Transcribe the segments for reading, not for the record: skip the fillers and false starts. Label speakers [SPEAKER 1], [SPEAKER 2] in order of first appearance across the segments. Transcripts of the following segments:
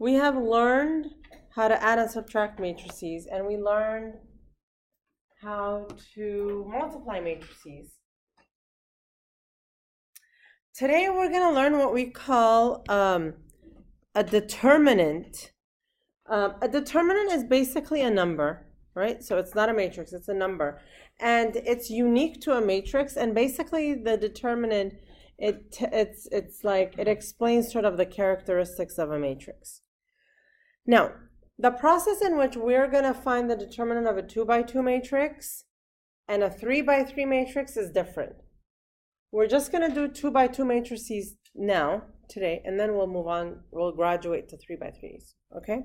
[SPEAKER 1] We have learned how to add and subtract matrices, and we learned how to multiply matrices. Today we're going to learn what we call a determinant. A determinant is basically a number, right? So it's not a matrix, it's a number. And it's unique to a matrix, and basically the determinant, it's like it explains sort of the characteristics of a matrix. Now, the process in which we're going to find the determinant of a 2 by 2 matrix and a 3 by 3 matrix is different. We're just going to do 2 by 2 matrices now, today, and then we'll move on, we'll graduate to 3 by 3s, okay?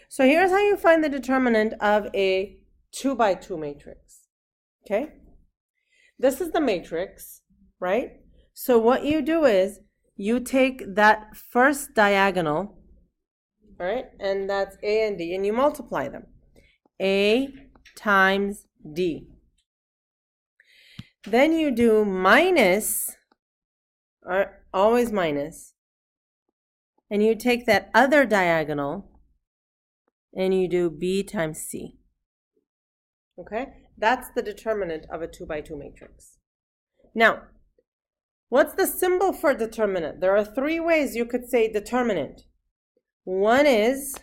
[SPEAKER 1] So here's how you find the determinant of a 2 by 2 matrix, okay? This is the matrix, right? So what you do is you take that first diagonal, all right, and that's A and D, and you multiply them. A times D. Then you do minus, or always minus, and you take that other diagonal and you do B times C. Okay, that's the determinant of a 2 by 2 matrix. Now, what's the symbol for determinant? There are 3 ways you could say determinant. One is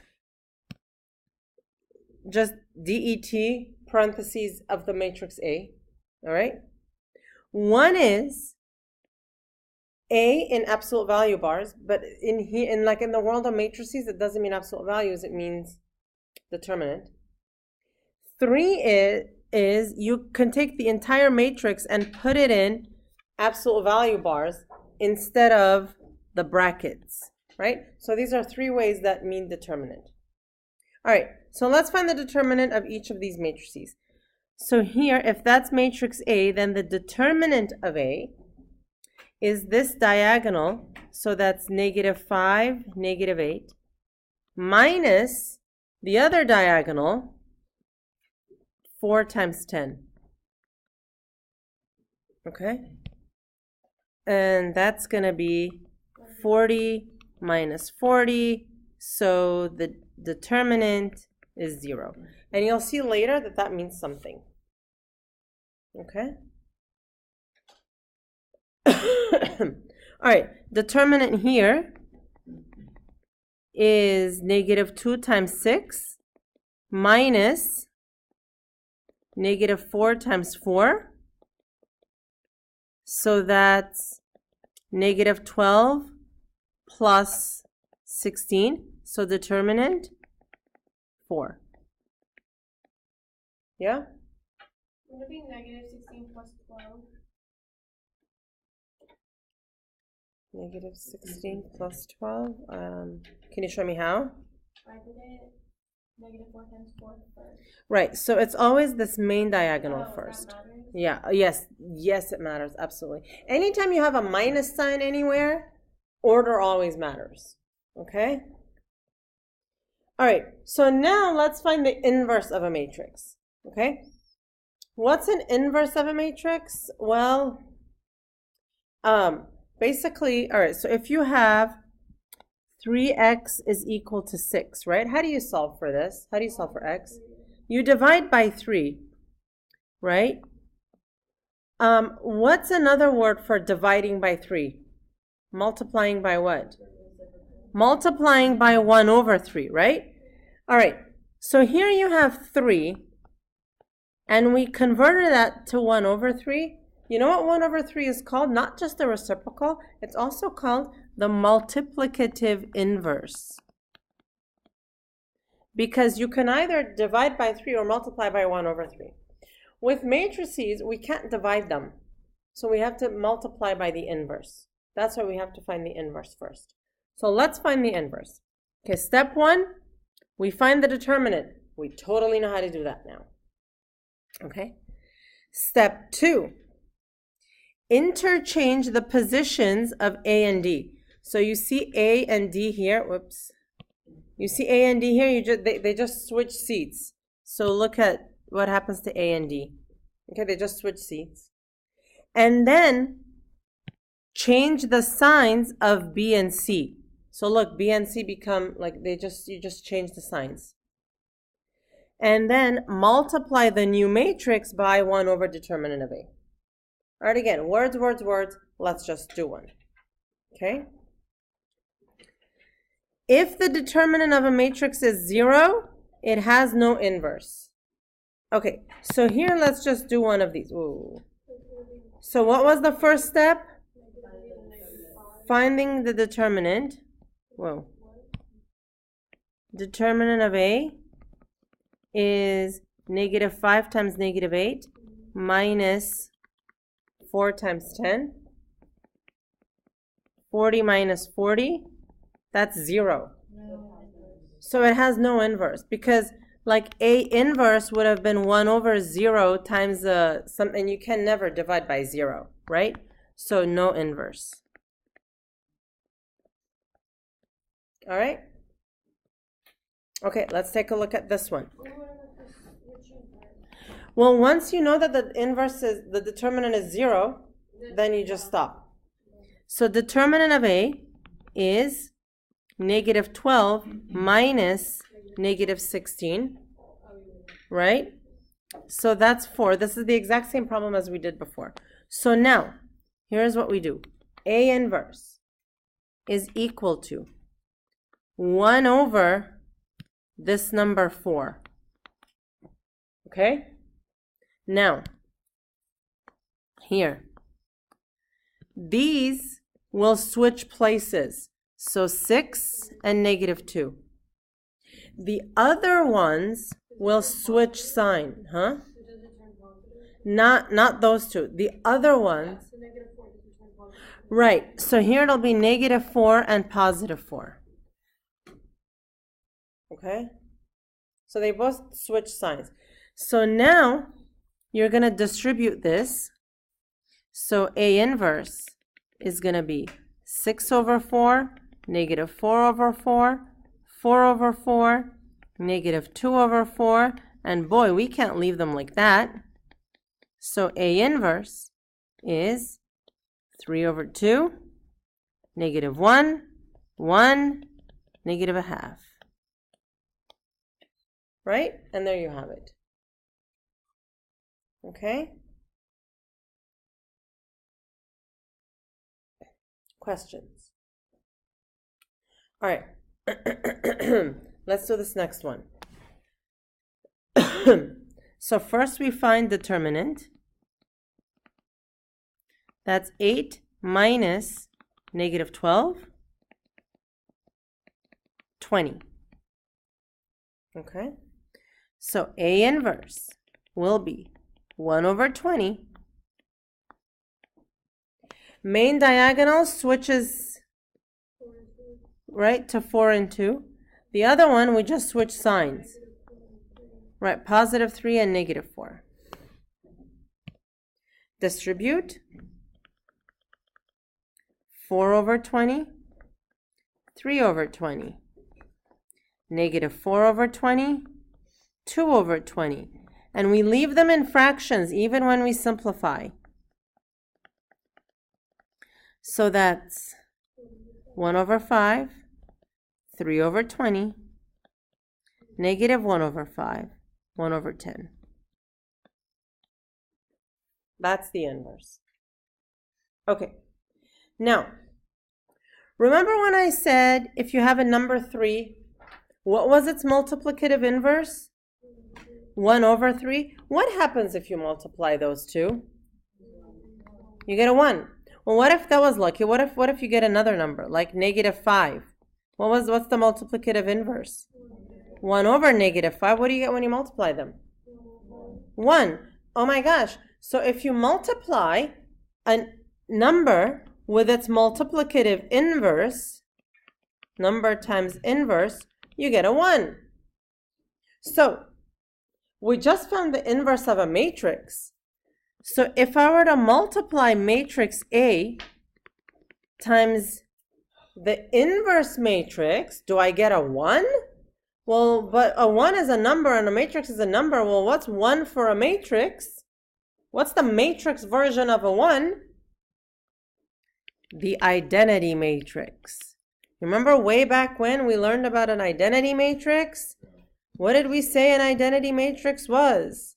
[SPEAKER 1] just DET parentheses of the matrix A, all right? One is A in absolute value bars, but in the world of matrices, it doesn't mean absolute values, it means determinant. 3 is you can take the entire matrix and put it in absolute value bars instead of the brackets, right? So these are 3 ways that mean determinant. All right, so let's find the determinant of each of these matrices. So here, if that's matrix A, then the determinant of A is this diagonal, so that's -5, -8, minus the other diagonal, 4 times 10. Okay? And that's going to be 40 minus 40, so the determinant is 0. And you'll see later that that means something. Okay? All right, determinant here is -2 times 6 minus -4 times 4. So that's -12 plus 16. So determinant 4. Yeah?
[SPEAKER 2] Would it be -16 plus 12?
[SPEAKER 1] -16 plus 12. Can you show me how?
[SPEAKER 2] I did it -4 times 4 first.
[SPEAKER 1] Right, so it's always this main diagonal
[SPEAKER 2] Oh,
[SPEAKER 1] first.
[SPEAKER 2] that matters?
[SPEAKER 1] Yeah, yes, it matters, absolutely. Anytime you have a minus sign anywhere, order always matters, okay? All right, so now let's find the inverse of a matrix, okay? What's an inverse of a matrix? Well, basically, all right, so if you have 3x is equal to 6, right? How do you solve for this? How do you solve for x? You divide by 3, right? What's another word for dividing by 3? Multiplying by what? Multiplying by 1 over 3, right? All right, so here you have 3, and we converted that to 1 over 3. You know what 1 over 3 is called? Not just the reciprocal, it's also called the multiplicative inverse. Because you can either divide by 3 or multiply by 1 over 3. With matrices, we can't divide them. So we have to multiply by the inverse. That's why we have to find the inverse first. So let's find the inverse. Okay, step 1, we find the determinant. We totally know how to do that now. Okay. Step 2, interchange the positions of A and D. So you see A and D here. Whoops. You see A and D here. They just switch seats. So look at what happens to A and D. Okay, they just switch seats. And then change the signs of B and C. So look, B and C become like you just change the signs. And then multiply the new matrix by 1 over determinant of A. All right, again, words. Let's just do one. Okay? If the determinant of a matrix is 0, it has no inverse. Okay, so here let's just do one of these. Ooh. So what was the first step? Finding the determinant. Whoa. Determinant of A is -5 times -8 minus 4 times 10. 40 minus 40, that's 0. So it has no inverse because like A inverse would have been 1 over 0 times something. You can never divide by 0, right? So no inverse. All right? Okay, let's take a look at this one. Well, once you know that the determinant is 0, then you just stop. So determinant of A is -12 minus -16, right? So that's 4. This is the exact same problem as we did before. So now, here's what we do. A inverse is equal to 1 over this number 4. Okay? Now, here, these will switch places. So 6 and -2. The other ones will switch sign, huh? Not those two. The other ones. Right. So here it'll be -4 and +4. Okay? So they both switch signs. So now you're going to distribute this. So A inverse is going to be 6 over 4, -4 over 4, 4 over 4, -2 over 4, and boy, we can't leave them like that. So A inverse is 3 over 2, -1, 1, -1/2. Right? And there you have it. Okay? Questions? All right. Let's do this next one. So first we find determinant. That's 8 minus -12, 20. Okay? So A inverse will be 1 over 20. Main diagonal switches, right, to 4 and 2. The other one, we just switch signs. Right, +3 and -4. Distribute. 4 over 20, 3 over 20. -4 over 20, 2 over 20. And we leave them in fractions even when we simplify. So that's 1 over 5, 3 over 20, -1 over 5, 1 over 10. That's the inverse. Okay. Now, remember when I said if you have a number 3, what was its multiplicative inverse? 1 over 3. What happens if you multiply those two? You get a 1. Well, what if that was lucky? What if you get another number, like -5? What's the multiplicative inverse? 1 over -5. What do you get when you multiply them? 1. Oh my gosh. So if you multiply a number with its multiplicative inverse, number times inverse, you get a 1. So we just found the inverse of a matrix. So if I were to multiply matrix A times the inverse matrix, do I get a 1? Well, but a 1 is a number and a matrix is a number. Well, what's 1 for a matrix? What's the matrix version of a 1? The identity matrix. Remember way back when we learned about an identity matrix? What did we say an identity matrix was?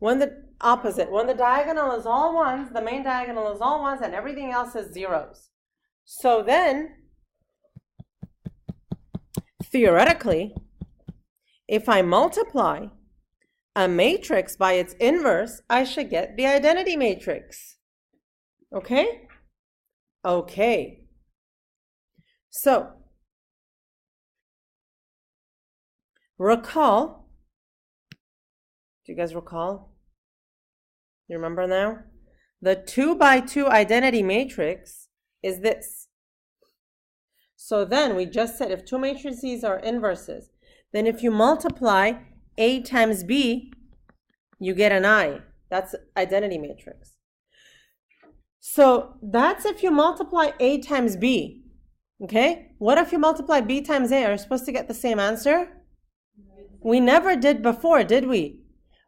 [SPEAKER 1] When the opposite. When the diagonal is all ones, the main diagonal is all ones, and everything else is zeros. So then, theoretically, if I multiply a matrix by its inverse, I should get the identity matrix. Okay? Okay. So, recall. Do you guys recall? You remember now? The 2 by 2 identity matrix is this. So then we just said if two matrices are inverses, then if you multiply A times B, you get an I. That's identity matrix. So that's if you multiply A times B. Okay? What if you multiply B times A? Are you supposed to get the same answer? We never did before, did we?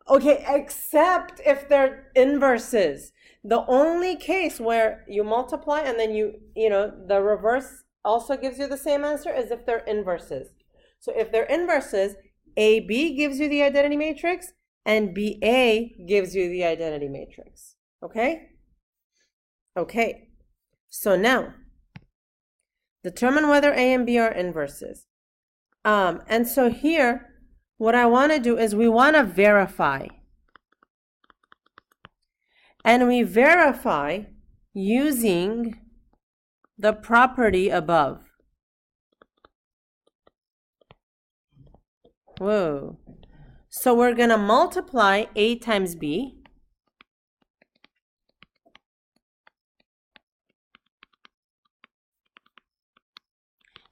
[SPEAKER 1] Okay, except if they're inverses. The only case where you multiply and then the reverse also gives you the same answer is if they're inverses. So if they're inverses, AB gives you the identity matrix and BA gives you the identity matrix. Okay? Okay. So now, determine whether A and B are inverses. And so here, what I want to do is we want to verify. And we verify using the property above. Whoa. So we're going to multiply A times B.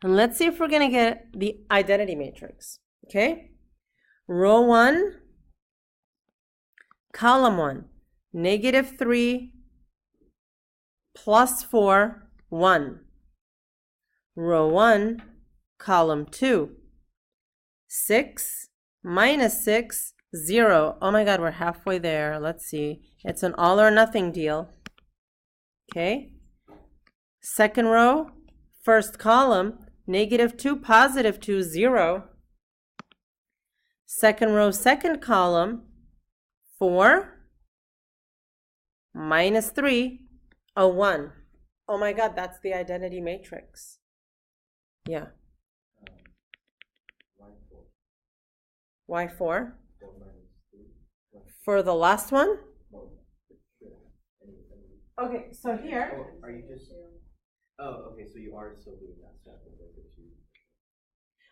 [SPEAKER 1] And let's see if we're going to get the identity matrix. Okay? Row 1, column 1, -3 plus 4, 1. Row 1, column 2, 6 minus 6, 0. Oh my God, we're halfway there. Let's see. It's an all or nothing deal. Okay. Second row, first column, -2, +2, 0. Second row, second column, 4 minus 3, a 1. Oh my God, that's the identity matrix. Yeah. Why 4? For the last one? Okay, so here.
[SPEAKER 3] Oh, are you just? Oh, okay. So you are still doing that step.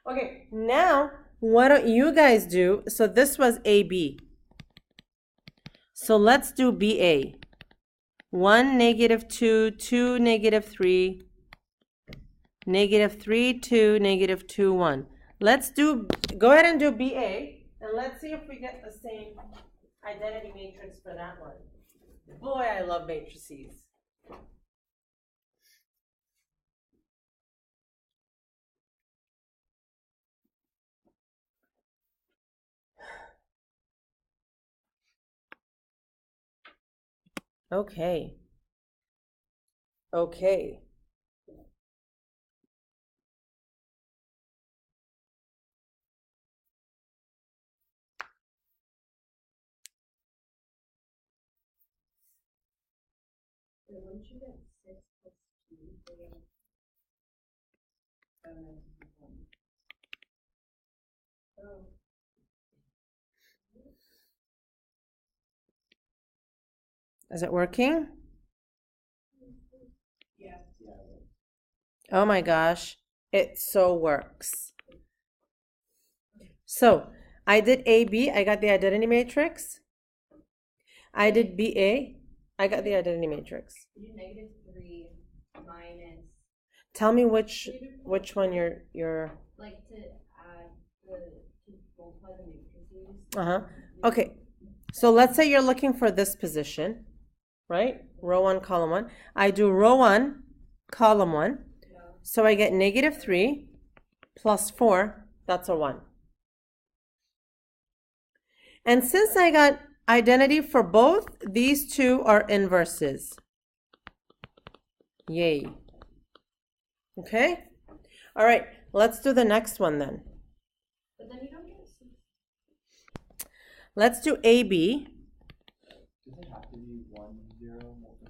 [SPEAKER 1] Okay, now what don't you guys do? So this was AB. So let's do BA. 1, -2, 2, -3, -3, 2, -2, 1. Let's go ahead and do BA, and let's see if we get the same identity matrix for that one. Boy, I love matrices. Okay. Okay.
[SPEAKER 2] So once you get 6 plus 2, oh.
[SPEAKER 1] Is it working?
[SPEAKER 2] Yeah.
[SPEAKER 1] Oh my gosh, it so works. So I did AB, I got the identity matrix. I did BA, I got the identity matrix.
[SPEAKER 2] You do -3 minus.
[SPEAKER 1] Tell me which one you're.
[SPEAKER 2] Like to add to multiply the matrices.
[SPEAKER 1] Okay. So let's say you're looking for this position, right? Row 1, column 1. I do row 1, column 1.
[SPEAKER 2] No.
[SPEAKER 1] So I get -3 plus 4, that's a 1. And since I got identity for both, these two are inverses. Yay. Okay? All right, let's do the next one then.
[SPEAKER 2] But then you don't get C.
[SPEAKER 1] Let's do AB.
[SPEAKER 3] Does it have to be 1, 0,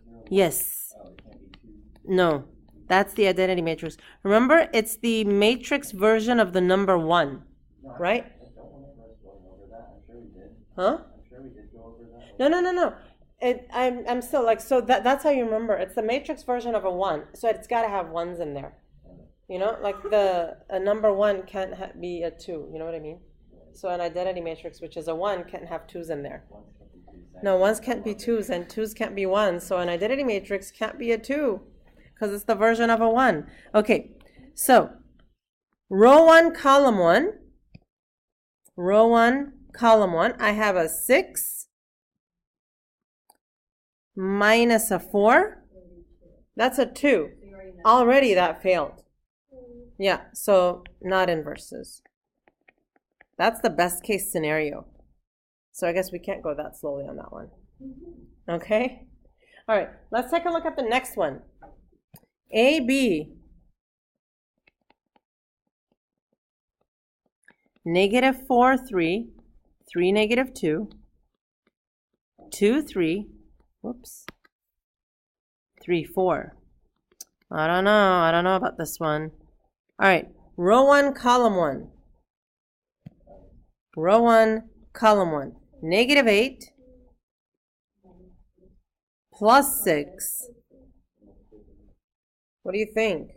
[SPEAKER 3] 0?
[SPEAKER 1] Yes.
[SPEAKER 3] Oh, it can't be 2.
[SPEAKER 1] No, that's the identity matrix. Remember, it's the matrix version of the number 1,
[SPEAKER 3] No,
[SPEAKER 1] right?
[SPEAKER 3] I don't remember us going over that. I'm sure we did.
[SPEAKER 1] Huh?
[SPEAKER 3] I'm sure we did go over that.
[SPEAKER 1] No. I'm still like, so that's how you remember. It's the matrix version of a 1, so it's got to have 1s in there. You know, like a number 1 can't be a 2. You know what I mean? So an identity matrix, which is a 1, can't have 2s in there. No, 1s can't be 2s, and 2s can't be 1s. So an identity matrix can't be a 2, because it's the version of a 1. Okay, so row 1, column 1. Row 1, column 1. I have a 6 minus a 4. That's a 2. Already that failed. Yeah, so not inverses. That's the best case scenario. So I guess we can't go that slowly on that one. Okay? All right, let's take a look at the next one. AB. Negative 4, 3. 3, negative 2. 2, 3. Whoops. 3, 4. I don't know about this one. All right, row 1, column 1. Row 1, column 1. Negative 8 plus 6. What do you think?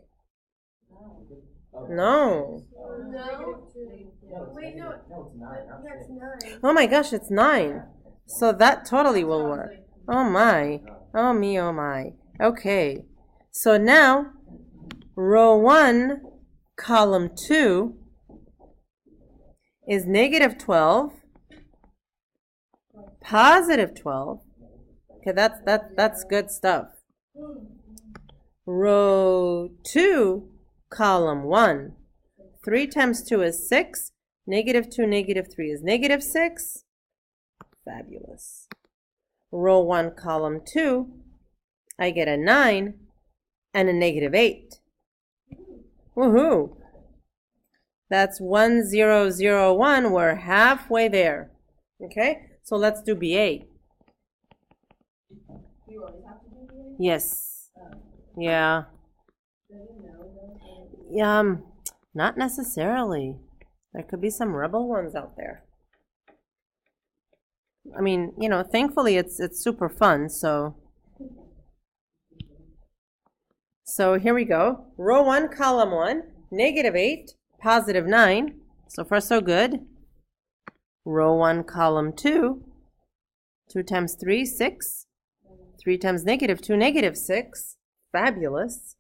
[SPEAKER 1] No.
[SPEAKER 2] No. Wait, no.
[SPEAKER 3] No, it's 9.
[SPEAKER 2] That's 9.
[SPEAKER 1] Oh my gosh, it's 9. So that totally will work. Oh my. Oh me, oh my. Okay. So now, row 1, column 2 is negative 12, positive 12. Okay, that's good stuff. Row 2, column 1. 3 times 2 is 6. Negative 2, negative 3 is negative 6. Fabulous. Row 1, column 2, I get a 9 and a negative 8. Woohoo! That's 1, 0, 0, 1. We're halfway there. Okay, so let's do BA.
[SPEAKER 2] You always have to do the
[SPEAKER 1] Yes. Yeah. Not necessarily. There could be some rebel ones out there. I mean, you know, thankfully it's super fun, so here we go. Row 1, column 1, negative 8, positive 9. So far so good. Row 1, column 2. 2 times 3, 6. 3 times negative 2, negative 6. Fabulous.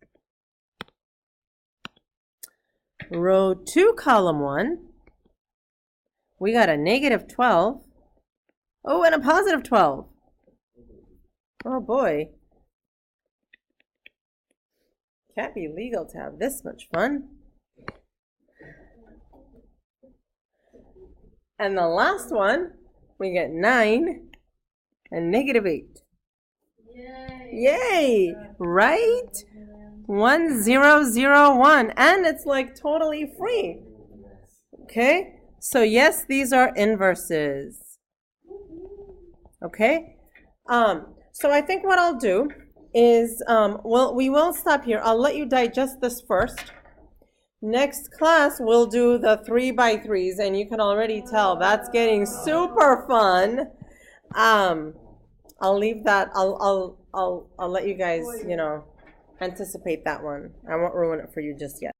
[SPEAKER 1] Row 2, column 1. We got a negative 12. Oh, and a positive 12. Oh boy. Can't be legal to have this much fun. And the last one, we get 9 and negative 8.
[SPEAKER 2] Yay!
[SPEAKER 1] Yay! Right? 1, 0, 0, 1. And it's like totally free. Okay? So yes, these are inverses. Okay? So I think what I'll do is, we will stop here. I'll let you digest this first. Next class, we'll do the 3x3s, and you can already tell that's getting super fun. I'll leave that. I'll let you guys, you know, anticipate that one. I won't ruin it for you just yet.